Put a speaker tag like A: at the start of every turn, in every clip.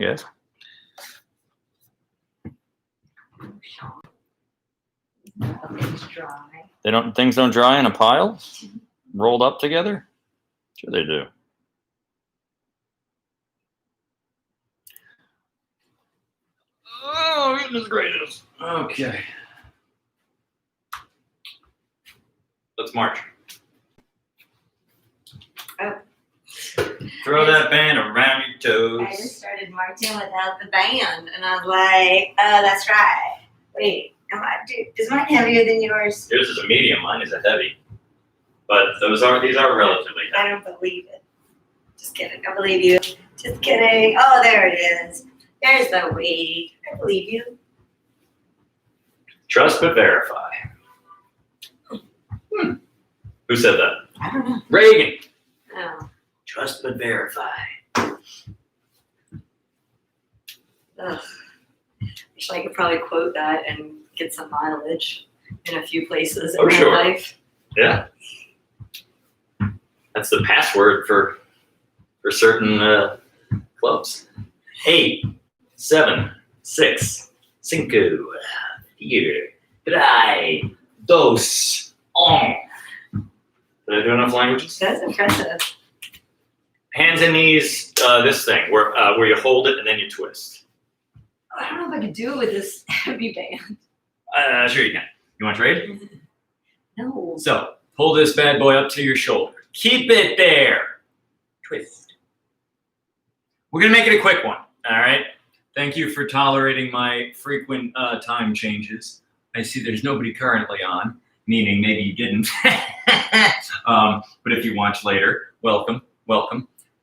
A: Yes.
B: Nothing's dry.
A: Things don't dry in a pile, rolled up together. Sure they do. Oh, goodness gracious. Okay. Let's march.
B: Oh.
A: Throw that band around your toes.
B: I just started marching without the band, and I was like, "Oh, that's right. Wait, is mine heavier than yours?"
A: Yours is a medium. Mine is a heavy. But these are relatively heavy.
B: I don't believe it. Just kidding. I believe you. Just kidding. Oh, there it is. There's the weight. I believe you.
A: Trust but verify. Who said that?
B: I don't know.
A: Reagan.
B: Oh.
A: Trust but verify.
B: Ugh. Wish I could probably quote that and get some mileage in a few places in my life.
A: Yeah. That's the password for certain clubs. 8, 7, 6, 5, 4, 3, 2, 1. Did I do enough languages?
B: That's impressive.
A: Hands and knees, this thing, where you hold it and then you twist.
B: I don't know if I could do it with this heavy band.
A: Sure you can. You want to trade?
B: No.
A: So, pull this bad boy up to your shoulder. Keep it there. Twist. We're going to make it a quick one, all right? Thank you for tolerating my frequent time changes. I see there's nobody currently on, meaning maybe you didn't. But if you watch later, welcome.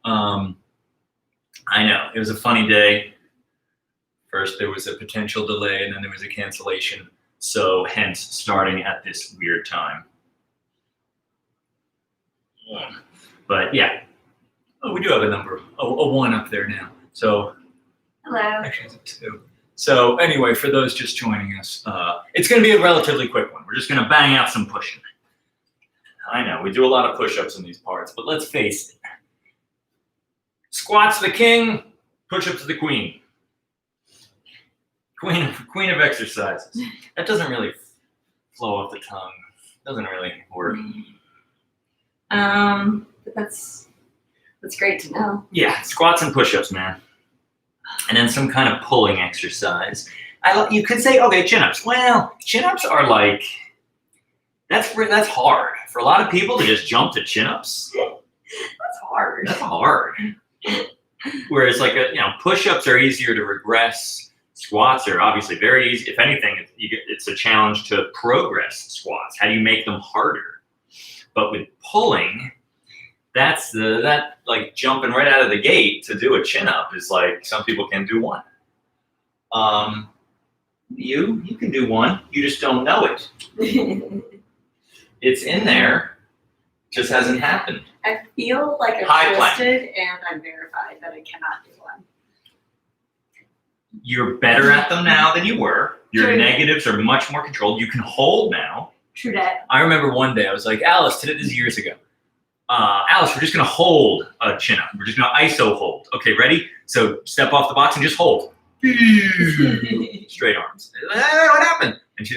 A: I know, it was a funny day. First, there was a potential delay, and then there was a cancellation. So, hence, starting at this weird time. But, yeah. Oh, we do have a 1 up there now. So,
B: hello.
A: Actually, it's a 2. So, anyway, for those just joining us, it's going to be a relatively quick one. We're just going to bang out some pushing. I know, we do a lot of push-ups in these parts, but let's face it. Squats the king, push-ups the queen. Queen of exercises. That doesn't really flow off the tongue. Doesn't really work.
B: But that's great to know.
A: Yeah, squats and push-ups, man. And then some kind of pulling exercise. You could say, okay, chin-ups. Well, chin-ups are like, that's hard. For a lot of people to just jump to chin-ups.
B: That's hard.
A: That's hard. Whereas push-ups are easier to regress. Squats are obviously very easy. If anything, it's a challenge to progress squats. How do you make them harder? But with pulling, that jumping right out of the gate to do a chin-up is like some people can do one. You can do one. You just don't know it. It's in there. Just hasn't happened.
B: I feel like I'm twisted and I'm verified that I cannot do one.
A: You're better at them now than you were. Your
B: True.
A: Negatives are much more controlled. You can hold now.
B: True that.
A: I remember one day I was like, Alice, this is years ago. Alice, we're just going to hold a chin-up. We're just going to ISO hold. Okay, ready? So step off the box and just hold. Straight arms. Hey, what happened? And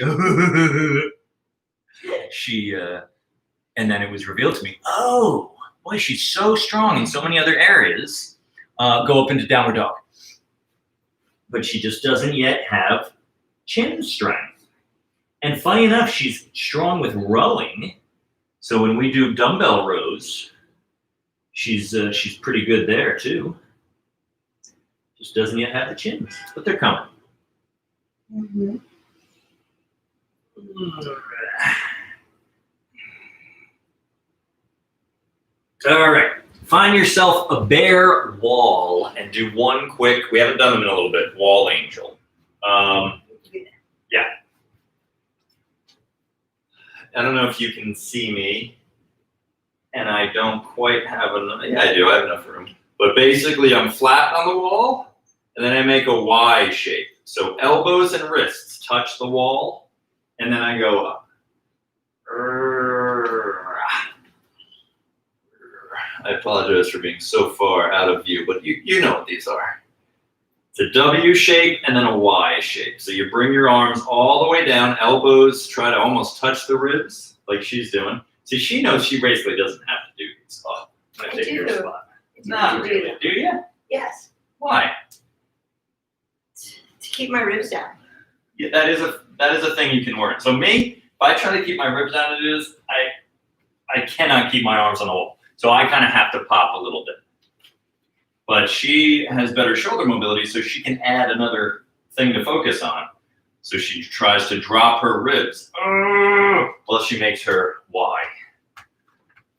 A: and then it was revealed to me, oh, boy, she's so strong in so many other areas. Go up into downward dog. But she just doesn't yet have chin strength. And funny enough, she's strong with rowing. So when we do dumbbell rows, she's pretty good there too. Just doesn't yet have the chins, but they're coming.
B: Mm-hmm.
A: All right. Find yourself a bare wall and do one quick, we haven't done them in a little bit, wall angel. Yeah. I don't know if you can see me, and I don't quite have enough, yeah, I do, I have enough room. But basically I'm flat on the wall, and then I make a Y shape. So elbows and wrists touch the wall, and then I go up. I apologize for being so far out of view, but you know what these are. It's a W shape and then a Y shape. So you bring your arms all the way down, elbows try to almost touch the ribs like she's doing. See, she knows she basically doesn't have to do these. Oh, I'm gonna take your spot. Not really, do you?
B: Yes.
A: Why?
B: To keep my ribs down.
A: Yeah, that is a thing you can work. So me, if I try to keep my ribs down to do this, I cannot keep my arms on the wall. So I kind of have to pop a little bit. But she has better shoulder mobility, so she can add another thing to focus on. So she tries to drop her ribs. Plus she makes her Y.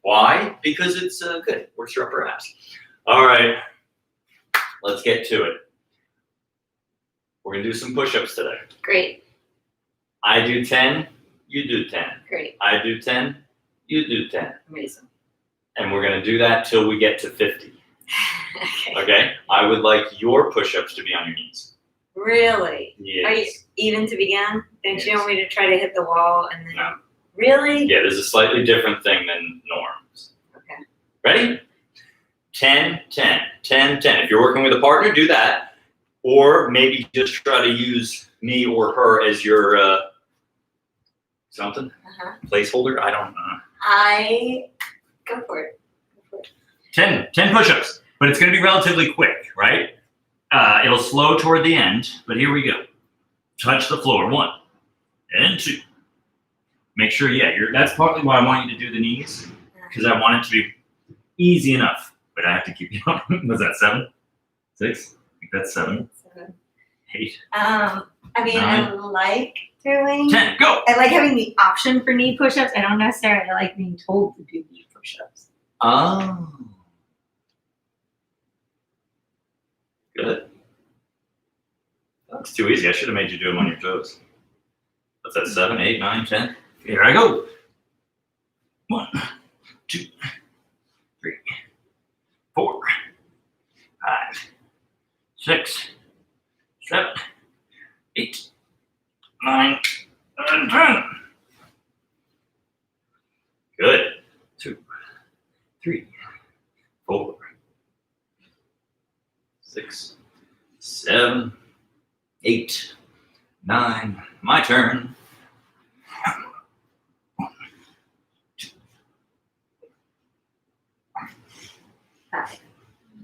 A: Why? Because it's good. Works your upper abs. All right, let's get to it. We're gonna do some push-ups today.
B: Great.
A: I do 10, you do 10.
B: Great.
A: I do 10, you do 10.
B: Amazing.
A: And we're gonna do that till we get to 50.
B: Okay.
A: Okay? I would like your push-ups to be on your knees.
B: Really?
A: Yes.
B: Are you even to begin? Don't
A: Yes.
B: you want me to try to hit the wall and then?
A: No.
B: Really?
A: Yeah, there's a slightly different thing than norms.
B: Okay.
A: Ready? 10, 10, 10, 10. If you're working with a partner, do that. Or maybe just try to use me or her as your something? Placeholder? I don't know.
B: Go for it.
A: 10 push-ups, but it's going to be relatively quick, right? It'll slow toward the end, but here we go. Touch the floor, 1 and 2. Make sure, that's partly why I want you to do the knees, because I want it to be easy enough, but I have to keep you on. Was that 7? 6? I think that's 7. 8.
B: I mean,
A: 9.
B: I like doing.
A: 10, go!
B: I like having the option for knee push-ups. I don't necessarily like being told to do knee push-ups.
A: Oh. Good. That's too easy. I should have made you do them on your toes. What's that, 7, 8, 9, 10? Here I go. 1, 2, 3, 4, 5, 6, 7, 8, 9, and 10. Good. 2, 3, 4, 6, 7, 8, 9. My turn. 1, 2,
B: 5,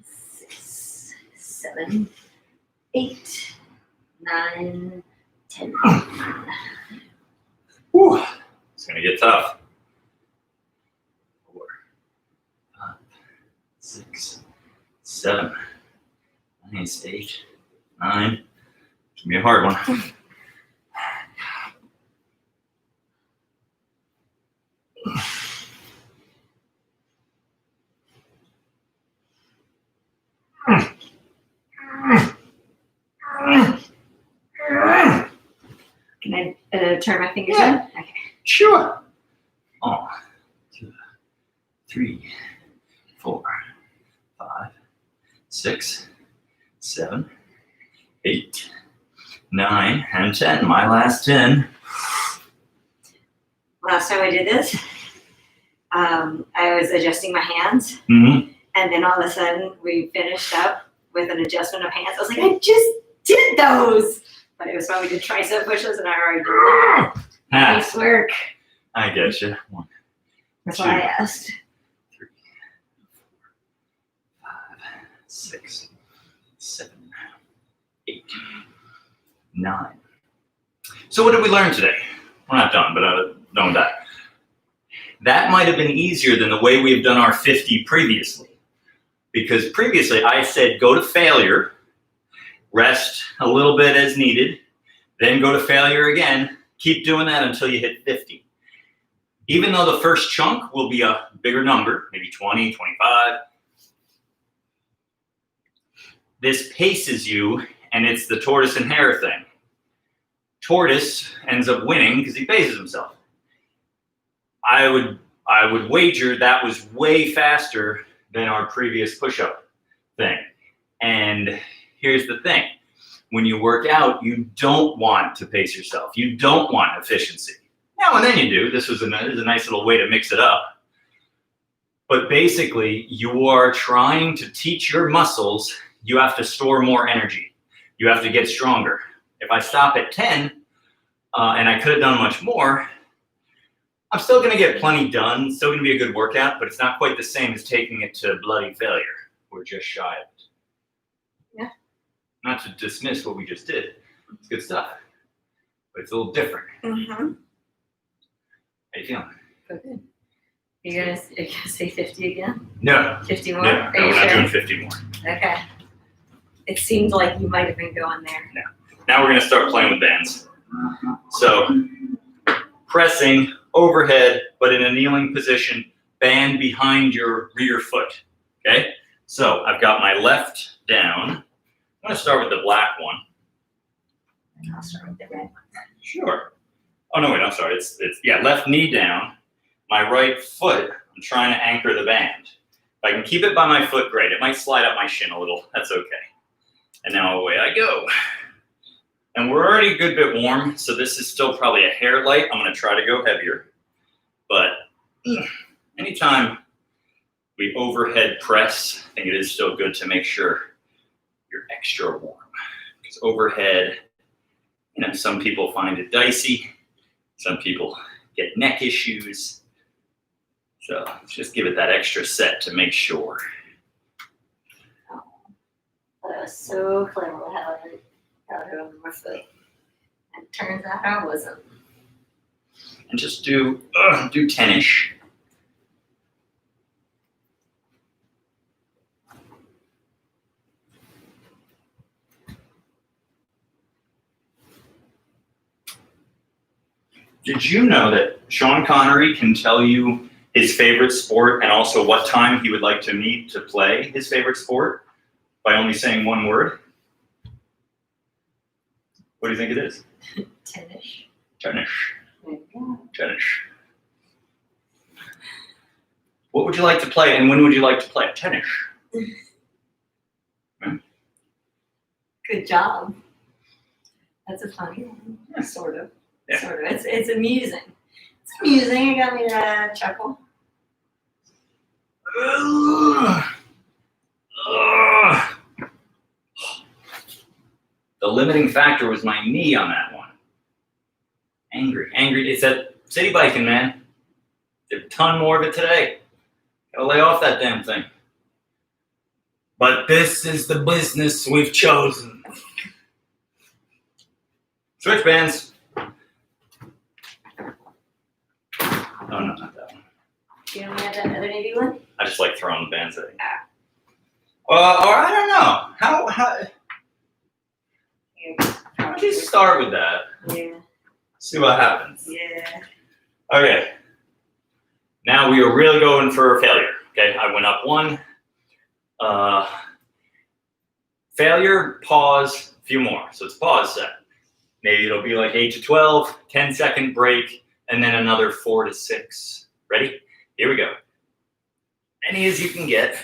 B: 6, 7, 8, 9, 10.
A: Whew. It's gonna get tough. 4, 5, 6, 7, 8, 9. It's gonna be a hard one.
B: Can I turn my fingers in? Okay.
A: Sure. 1, 2, 3, 4, 5, 6, 7, 8, 9, and 10. My last 10.
B: Last time I did this, I was adjusting my hands,
A: Mm-hmm.
B: and then all of a sudden we finished up with an adjustment of hands. I was like, I just did those, but it was when we did tricep pushes, and I already did that. Nice work.
A: I get you. 1,
B: That's
A: 2,
B: why I asked.
A: 3, 4, 5, 6, 7, 8, 9. So what did we learn today? We're not done, but done with that. That might have been easier than the way we've done our 50 previously. Because previously I said go to failure, rest a little bit as needed, then go to failure again. Keep doing that until you hit 50. Even though the first chunk will be a bigger number, maybe 20, 25, this paces you, and it's the tortoise and hare thing. Tortoise ends up winning because he paces himself. I would wager that was way faster than our previous push-up thing. And here's the thing. When you work out, you don't want to pace yourself. You don't want efficiency. Now and then you do. This is a nice little way to mix it up. But basically, you are trying to teach your muscles you have to store more energy. You have to get stronger. If I stop at 10, and I could have done much more, I'm still going to get plenty done. Still going to be a good workout, but it's not quite the same as taking it to bloody failure. We're just shy of it.
B: Yeah.
A: Not to dismiss what we just did. It's good stuff, but it's a little different.
B: Mm-hmm.
A: How you feeling?
B: Good. You're gonna say 50 again?
A: No.
B: 50 more?
A: No,
B: Are
A: we're
B: you
A: not
B: sure?
A: doing 50 more.
B: Okay. It seemed like you might have been going there.
A: Now we're going to start playing with bands. So, pressing overhead, but in a kneeling position, band behind your rear foot. Okay? So, I've got my left down. I'm going to start with the black one.
B: I'll start with the red one.
A: Sure. Oh, no, wait, I'm sorry. It's left knee down. My right foot, I'm trying to anchor the band. If I can keep it by my foot, great. It might slide up my shin a little. That's okay. And now away I go. And we're already a good bit warm, so this is still probably a hair light. I'm going to try to go heavier. But anytime we overhead press, I think it is still good to make sure you're extra warm. Because overhead, some people find it dicey. Some people get neck issues. So let's just give it that extra set to make sure.
B: That was so clever how it got it over my foot. And it turns out I wasn't.
A: And just do 10-ish. Did you know that Sean Connery can tell you his favorite sport and also what time he would like to meet to play his favorite sport by only saying one word? What do you think it is?
B: Tennis.
A: Tennis.
B: There you go.
A: Tennis. What would you like to play and when would you like to play? Tennis.
B: Good job. That's a funny one.
A: Yeah.
B: Sort of.
A: Yeah.
B: Sort of. It's amusing. It's amusing. It got me to chuckle.
A: The limiting factor was my knee on that one. Angry. It's that city biking, man. Did a ton more of it today. Gotta lay off that damn thing. But this is the business we've chosen. Switch bands. Oh, no, not that one.
B: You know, we have that other Navy one?
A: I just like throwing the bands at you. Or I don't know. How would you start with that?
B: Yeah.
A: See what happens.
B: Yeah.
A: Okay. Now we are really going for failure. Okay, I went up one. Failure, pause, a few more. So it's pause set. Maybe it'll be like 8 to 12, 10-second break, and then another 4 to 6. Ready? Here we go. Many as you can get.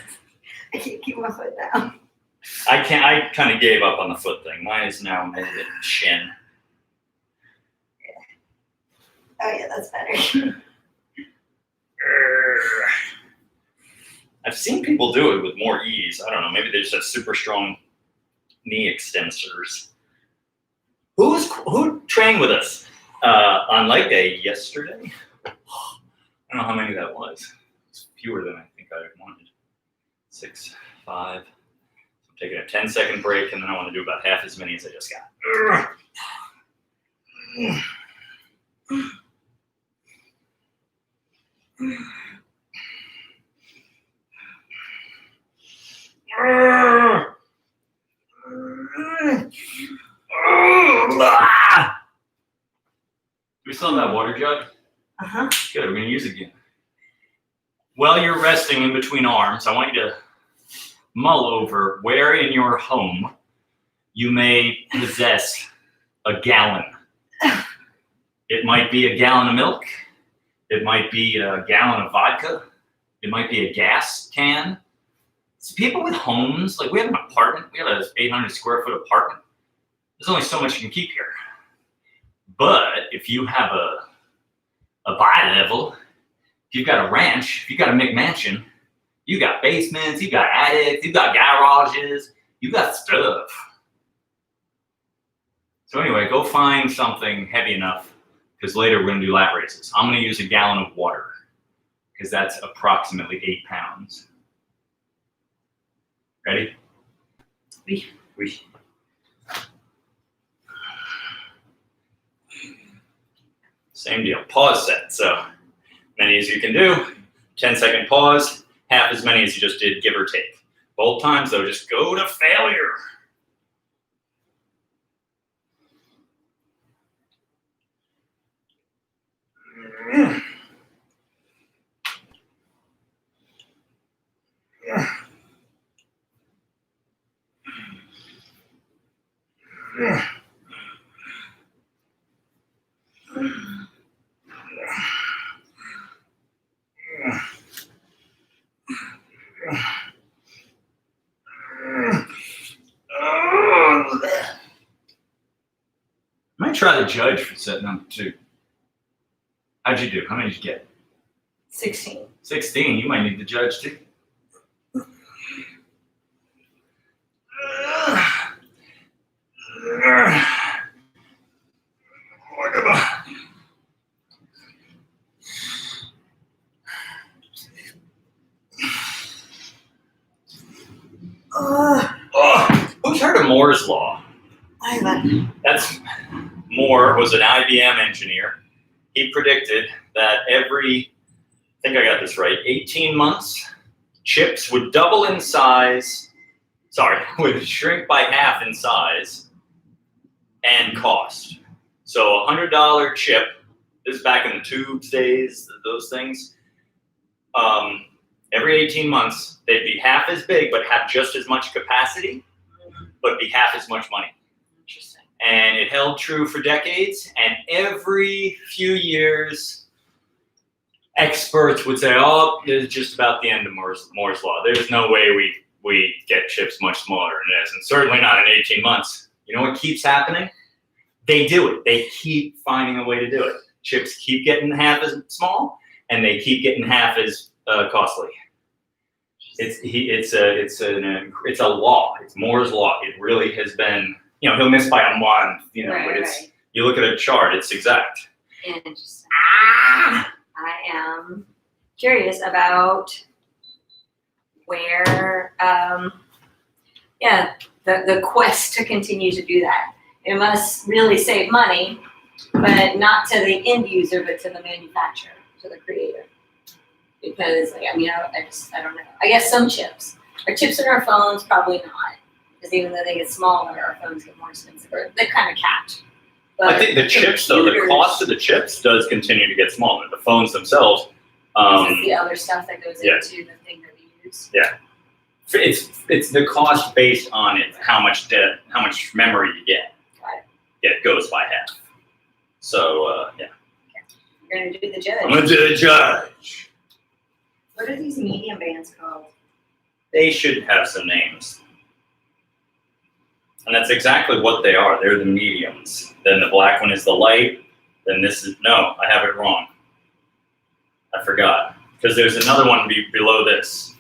B: I can't keep my foot down.
A: I kind of gave up on the foot thing. Mine is now moving shin.
B: Oh yeah, that's better.
A: I've seen people do it with more ease. I don't know. Maybe they just have super strong knee extensors. Who trained with us on leg day yesterday? I don't know how many that was. It's fewer than I think I wanted. 6, 5. I'm taking a 10-second break, and then I want to do about half as many as I just got. Do we still have that water jug?
B: Uh-huh.
A: Good, we're going to use it again. While you're resting in between arms, I want you to mull over where in your home you may possess a gallon. It might be a gallon of milk. It might be a gallon of vodka. It might be a gas can. So people with homes, like we have an apartment, we have an 800 square foot apartment. There's only so much you can keep here. But if you have a bi-level, if you've got a ranch, if you've got a McMansion, you got basements, you got attics, you got garages, you got stuff. So anyway, go find something heavy enough because later we're going to do lat raises. I'm going to use a gallon of water because that's approximately 8 pounds. Ready?
B: Oui.
A: Oui. Same deal. Pause set. So many as you can do. 10-second pause. Half as many as you just did, give or take. Both times though, just go to failure. I might try the judge for set number 2. How'd you do? How many did you get?
B: 16.
A: 16. You might need the judge too. Who's heard of Moore's Law?
B: I haven't.
A: That's Moore was an IBM engineer. He predicted that every, I think I got this right, 18 months, chips would double in size, would shrink by half in size and cost. So a $100 chip, this is back in the tubes days, those things, every 18 months, they'd be half as big, but have just as much capacity, but be half as much money.
B: Interesting.
A: And it held true for decades. And every few years, experts would say, oh, this is just about the end of Moore's Law. There's no way we get chips much smaller than this, and certainly not in 18 months. You know what keeps happening? They do it. They keep finding a way to do it. Chips keep getting half as small, and they keep getting half as costly. It's a law. It's Moore's Law. It really has been. You know, he'll miss by a month. You know, but it's
B: right.
A: You look at a chart. It's exact.
B: Interesting. I am curious about where, the quest to continue to do that. It must really save money, but not to the end user, but to the manufacturer, to the creator. Because, I don't know. I guess some chips. Are chips in our phones? Probably not. Because even though they get smaller, our phones get more expensive. Or they're kind of capped. But
A: I think the chips, though, the cost of the chips does continue to get smaller. The phones themselves.
B: This is the other stuff that goes into the thing that we use.
A: Yeah. It's the cost based on it, how much memory you get.
B: Got it.
A: It goes by half. So, yeah.
B: You're going to do the judge.
A: I'm going to do the judge.
B: What are these medium bands called?
A: They should have some names. And that's exactly what they are. They're the mediums. Then the black one is the light. Then this is, no, I have it wrong. I forgot. Because there's another one below this.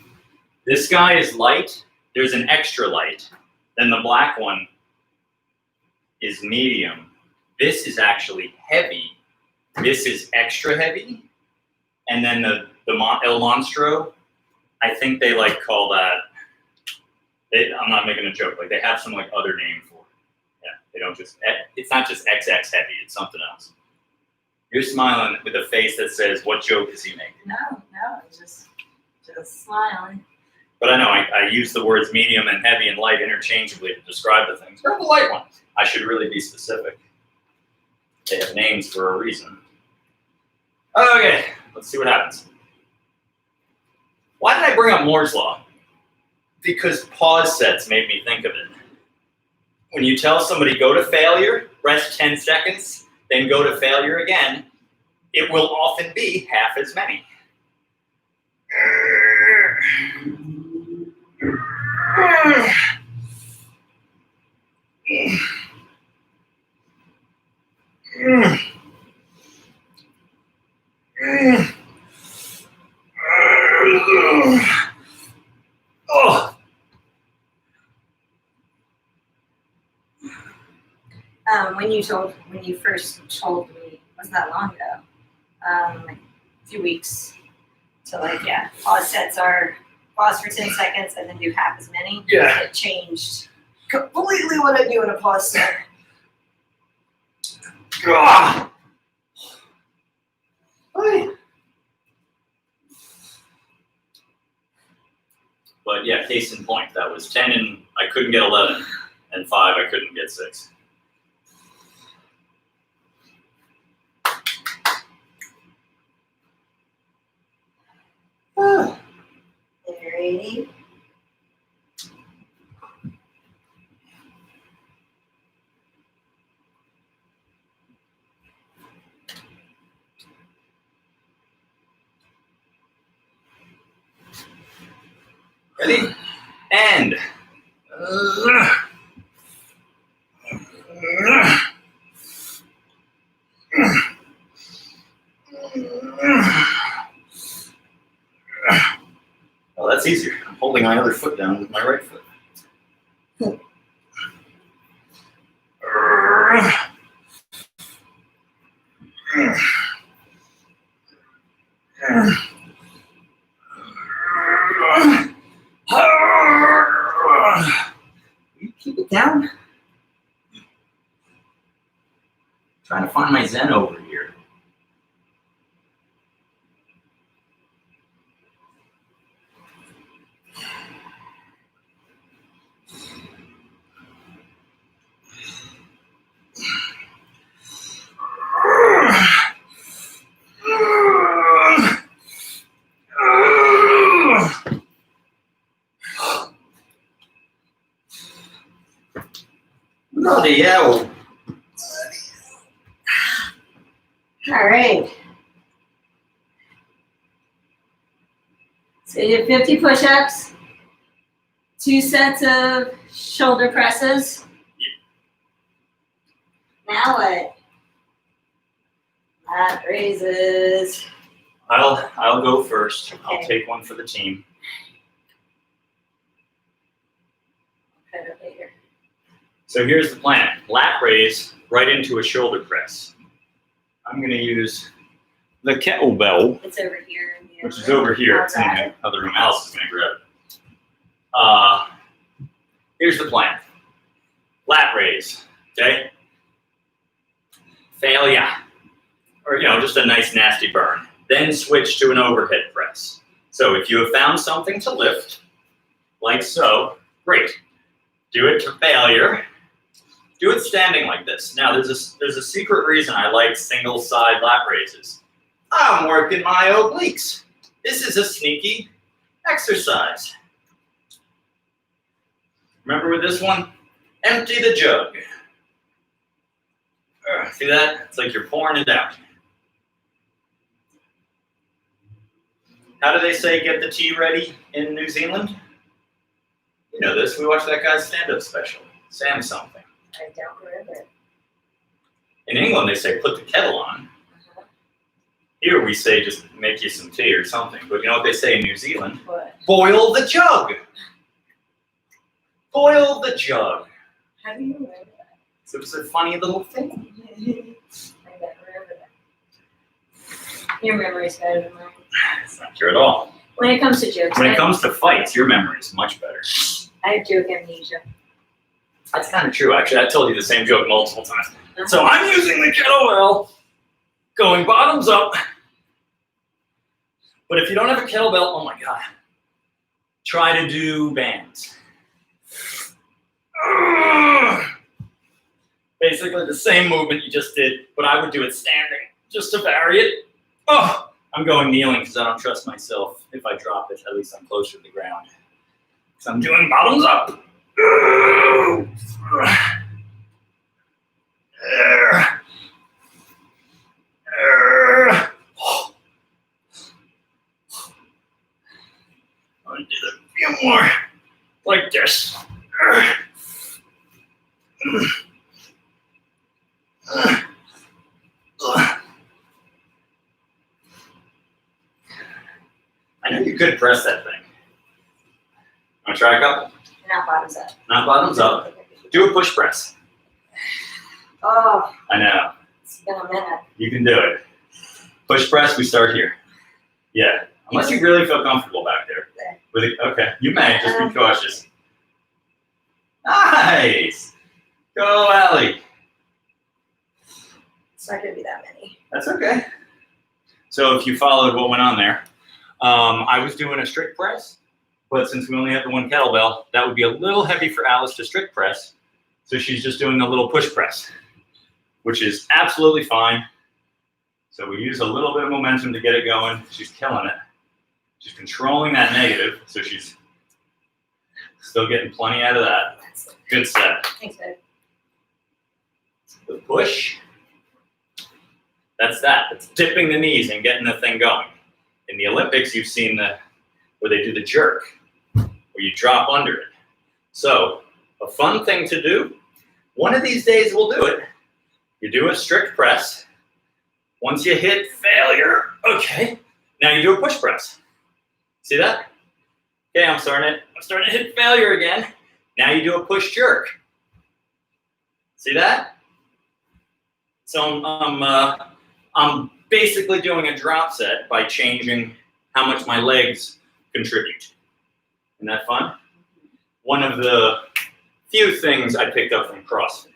A: This guy is light. There's an extra light. Then the black one is medium. This is actually heavy. This is extra heavy. And then the El Monstro, I think they call that, I'm not making a joke, they have some other name for it. Yeah, they don't just, it's not just XX heavy, it's something else. You're smiling with a face that says, what joke is he making?
B: No, it's just smiling.
A: But I know I use the words medium and heavy and light interchangeably to describe the things. Grab the light one. I should really be specific. They have names for a reason. Okay, let's see what happens. Why did I bring up Moore's Law? Because pause sets made me think of it. When you tell somebody go to failure, rest 10 seconds, then go to failure again, it will often be half as many.
B: when you first told me, wasn't that long ago, like a few weeks. So pause sets are pause for 10 seconds and then do half as many.
A: Yeah.
B: It changed completely what I do in a pause set.
A: Ah! Hi. But yeah, case in point, that was 10 and I couldn't get 11, and 5 I couldn't get 6.
B: Ready?
A: Ready? And. Well, that's easier. I'm holding my other foot down with my right foot. Will you keep it down? Trying to find my Zen over here. Bloody hell.
B: All right. So you did 50 push-ups, 2 sets of shoulder presses. Now what? Lat raises.
A: I'll go first.
B: Okay.
A: I'll take one for the team.
B: Put it later.
A: So here's the plan. Lat raise right into a shoulder press. I'm going to use the kettlebell,
B: It's over here. In the
A: which
B: other
A: is
B: room.
A: over here.
B: I'll
A: It's in
B: grab
A: the
B: it.
A: other room. Alice is going to grab it. Here's the plan. Lat raise, okay? Failure. Or, just a nice nasty burn. Then switch to an overhead press. So if you have found something to lift, like so, great. Do it to failure. Do it standing like this. Now, there's a secret reason I like single side lat raises. I'm working my obliques. This is a sneaky exercise. Remember with this one? Empty the jug. See that? It's like you're pouring it out. How do they say get the tea ready in New Zealand? You know this. We watched that guy's stand-up special. Sam something.
B: I don't remember.
A: In England, they say put the kettle on. Here we say just make you some tea or something. But you know what they say in New Zealand?
B: What?
A: Boil the jug. Boil the jug.
B: How do you remember that?
A: So it's a funny little thing.
B: I don't remember that. Your memory's better than mine.
A: It's not true at all.
B: When it comes to jokes,
A: When it comes to fights, your memory is much better.
B: I have joke amnesia.
A: That's kind of true, actually. I told you the same joke multiple times. So I'm using the kettlebell, going bottoms up. But if you don't have a kettlebell, oh my God, try to do bands. Basically the same movement you just did, but I would do it standing, just to vary it. Oh, I'm going kneeling because I don't trust myself. If I drop it, at least I'm closer to the ground. So I'm doing bottoms up. I did a few more like this. I know you could press that thing. Want to try a couple?
B: Not bottoms up.
A: Not bottoms up. Do a push press.
B: Oh,
A: I know.
B: it's been a minute.
A: You can do it. Push press, we start here. Yeah. Unless you really feel comfortable back there. With it, okay. You may, just be cautious. Nice. Go, Allie.
B: It's not gonna be that many.
A: That's okay. So if you followed what went on there, I was doing a strict press, but since we only have the one kettlebell, that would be a little heavy for Alice to strict press. So she's just doing a little push press, which is absolutely fine. So we use a little bit of momentum to get it going. She's killing it. She's controlling that negative, so she's still getting plenty out of that. Good set.
B: Thanks, babe.
A: The push. That's that. It's tipping the knees and getting the thing going. In the Olympics, you've seen where they do the jerk, where you drop under it. So a fun thing to do, one of these days we'll do it. You do a strict press. Once you hit failure, okay, now you do a push press. See that? Okay, I'm starting to hit failure again. Now you do a push jerk. See that? So I'm basically doing a drop set by changing how much my legs contribute. Isn't that fun? One of the few things I picked up from CrossFit.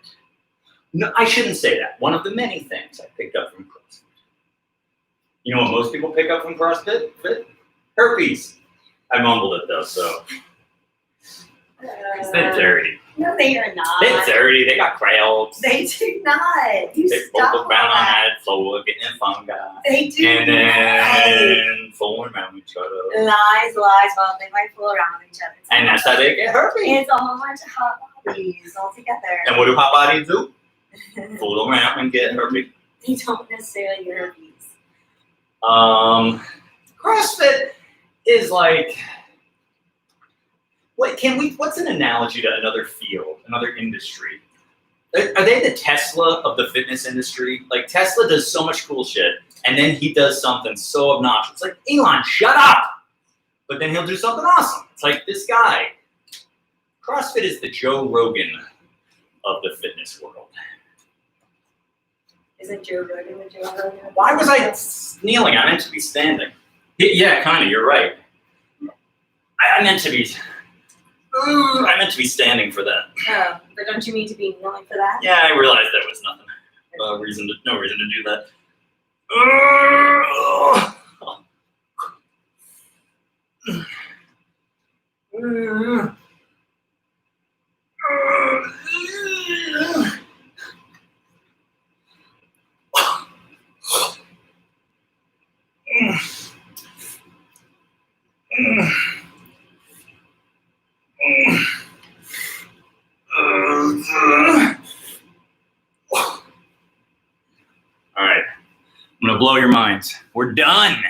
A: No, I shouldn't say that. One of the many things I picked up from CrossFit. You know what most people pick up from CrossFit? Herpes. I mumbled it though, so. Because they're dirty.
B: No, they are not.
A: They're dirty. They got crowds.
B: They do not. You
A: They
B: stop
A: both
B: all
A: around on
B: that.
A: that floor, getting fungi.
B: They do
A: And then fooling around with each other.
B: lies. Well, they might fool around with each other.
A: And that's how they get herpes.
B: It's a whole bunch of hot bodies all together.
A: And what do hot bodies do? Fool around and get herpes.
B: They don't necessarily get herpes.
A: CrossFit is like, what's an analogy to another field, another industry? Are they the Tesla of the fitness industry? Like Tesla does so much cool shit, and then he does something so obnoxious. It's like, Elon, shut up! But then he'll do something awesome. It's like this guy. CrossFit is the Joe Rogan of the fitness world.
B: Isn't Joe Rogan the Joe Rogan?
A: Why was I kneeling? I meant to be standing. Yeah, kind of. You're right. I meant to be standing for that.
B: Oh, but don't you mean to be kneeling for that?
A: Yeah, I realized there was no reason to do that. All right, I'm gonna blow your minds. We're done.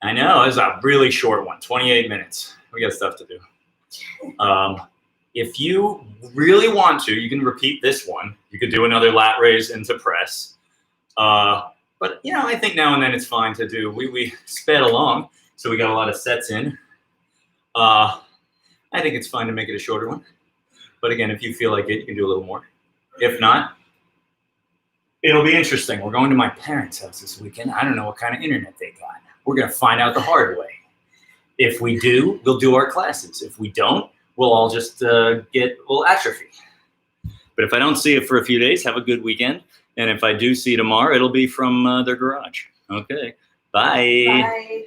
A: I know, this is a really short one, 28 minutes. We got stuff to do. If you really want to, you can repeat this one. You could do another lat raise into press. But you know, I think now and then it's fine to do. We sped along, so we got a lot of sets in. I think it's fine to make it a shorter one. But again, if you feel like it, you can do a little more. If not, it'll be interesting. We're going to my parents' house this weekend. I don't know what kind of internet they got. We're gonna find out the hard way. If we do, we'll do our classes. If we don't, we'll all just we'll atrophy. But if I don't see it for a few days, have a good weekend. And if I do see you tomorrow, it'll be from their garage. Okay, bye.
B: Bye.